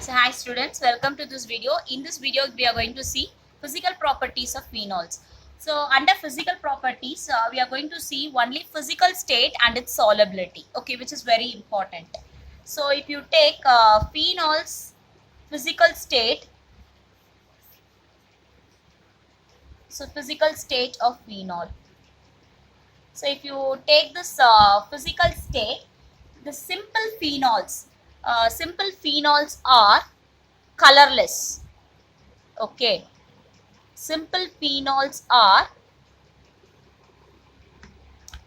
So hi students, welcome to this video. In this video we are going to see physical properties of phenols. So under physical properties we are going to see only physical state and its solubility, okay, which is very important. So if you take phenols physical state, so physical state of phenol. So if you take this physical state, the simple phenols are colorless, okay. Simple phenols are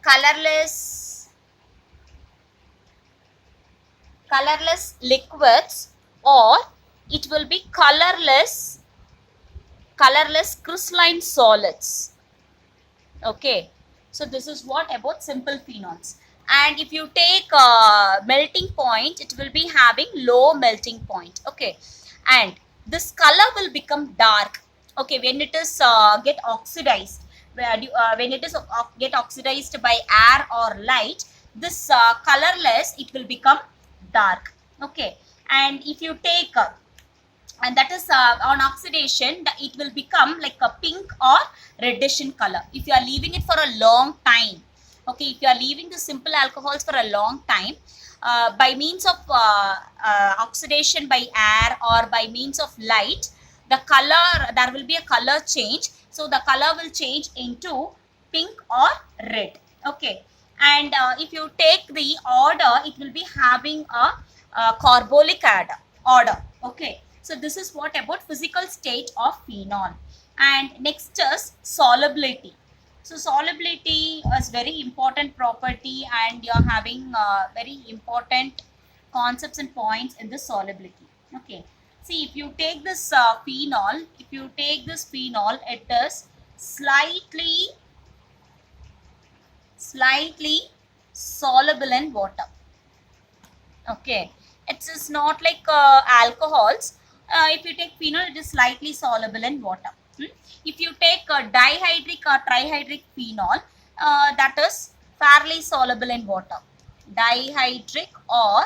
colorless liquids, or it will be colorless crystalline solids, okay. So this is what about simple phenols. And if you take melting point, it will be having low melting point, okay. And this color will become dark, okay, when it is get oxidized, when it is get oxidized by air or light, this colorless, it will become dark, okay. And if you take and that is on oxidation, it will become like a pink or reddish in color if you are leaving it for a long time, okay. If you are leaving the simple alcohols for a long time, by means of oxidation by air or by means of light, the color, there will be a color change, so the color will change into pink or red, okay. And if you take the order, it will be having a carbolic order, okay. So this is what about physical state of phenol. And next is solubility. So solubility is very important property, and you are having very important concepts and points in the solubility, okay. See, if you take this phenol, it is slightly soluble in water, okay. It is not like alcohols. If you take phenol, it is slightly soluble in water. If you take dihydric or trihydric phenol, that is fairly soluble in water. Dihydric or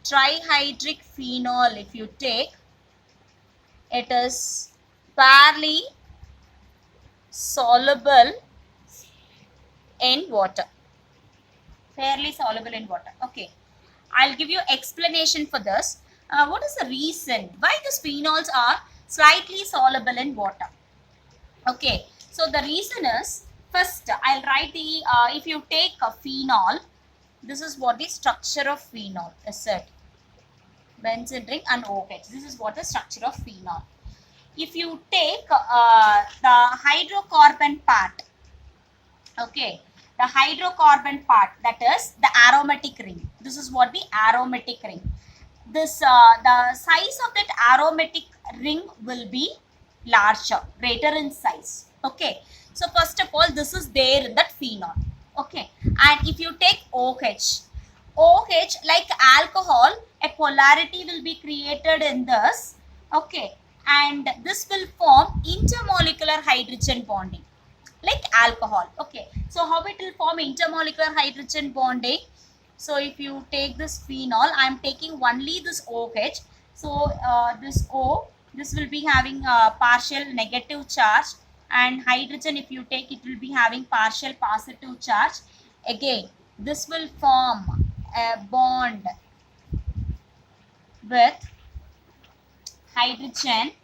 trihydric phenol, if you take, it is fairly soluble in water. Fairly soluble in water, okay. I'll give you explanation for this. What is the reason why these phenols are slightly soluble in water? Okay, so the reason is, first I'll write the, if you take a phenol, this is what the structure of phenol is said. Benzene ring and OH. This is what the structure of phenol. If you take the hydrocarbon part, okay, the hydrocarbon part, that is the aromatic ring. This is what the aromatic ring. This the size of that aromatic ring will be larger, greater in size, okay. So first of all, this is there in that phenol, okay. And if you take OH, like alcohol, a polarity will be created in this, okay, and this will form intermolecular hydrogen bonding like alcohol, okay. So how it will form intermolecular hydrogen bonding? So if you take this phenol, I am taking only this OH. So this O, this will be having a partial negative charge, and hydrogen, if you take, it will be having partial positive charge. Again, this will form a bond with hydrogen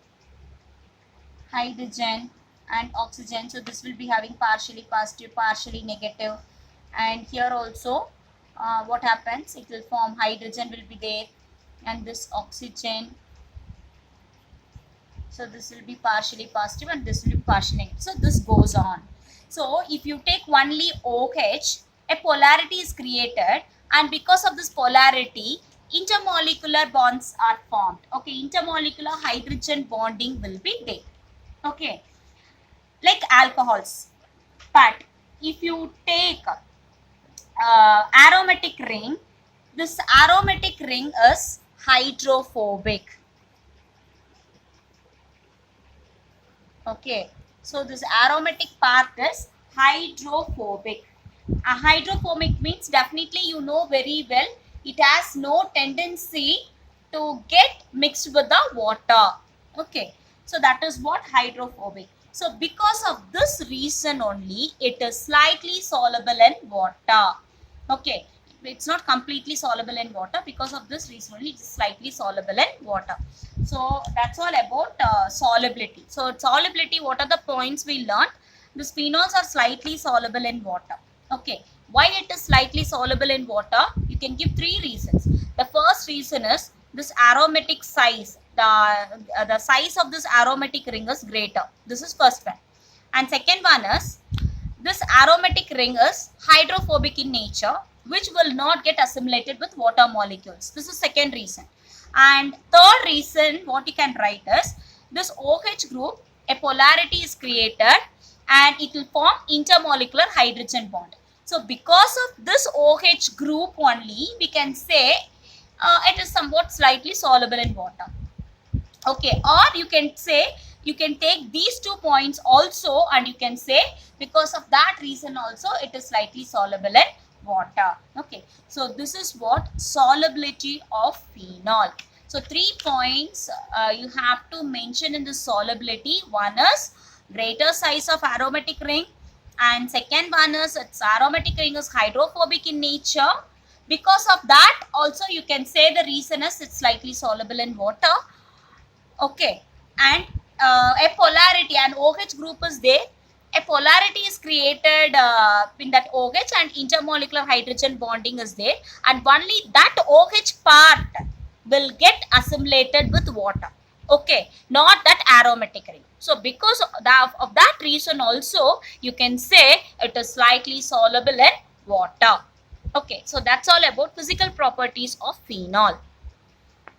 and oxygen. So this will be having partially positive, partially negative. And here also what happens, it will form hydrogen will be there, and this oxygen, so this will be partially positive and this will be partially negative. So this goes on. So if you take only OH, a polarity is created, and because of this polarity, intermolecular bonds are formed, okay. Intermolecular hydrogen bonding will be there, okay, like alcohols. But if you take aromatic ring, this aromatic ring is hydrophobic, okay. So this aromatic part is hydrophobic. Hydrophobic means, definitely you know very well, it has no tendency to get mixed with the water. Okay, so that is what hydrophobic. So because of this reason only, it is slightly soluble in water. Okay, it's not completely soluble in water. Because of this reason only, it is slightly soluble in water. So that's all about solubility. So solubility, what are the points we learned? The phenols are slightly soluble in water. Okay, why it is slightly soluble in water? You can give three reasons. The first reason is this aromatic size. The size of this aromatic ring is greater. This is first one. And second one is this aromatic ring is hydrophobic in nature, which will not get assimilated with water molecules. This is second reason. And third reason, what you can write is this OH group, a polarity is created and it will form intermolecular hydrogen bond. So because of this OH group only, we can say it is somewhat slightly soluble in water. Okay, or you can say, you can take these 2 points also and you can say because of that reason also it is slightly soluble in water. Okay, so this is what solubility of phenol. So 3 points you have to mention in the solubility. One is greater size of aromatic ring, and second one is its aromatic ring is hydrophobic in nature. Because of that also you can say the reason is it's slightly soluble in water. Okay, and a polarity, and OH group is there. A polarity is created in that OH and intermolecular hydrogen bonding is there, and only that OH part will get assimilated with water. Okay, not that aromatic ring. So because of that reason also you can say it is slightly soluble in water. Okay, so that's all about physical properties of phenol.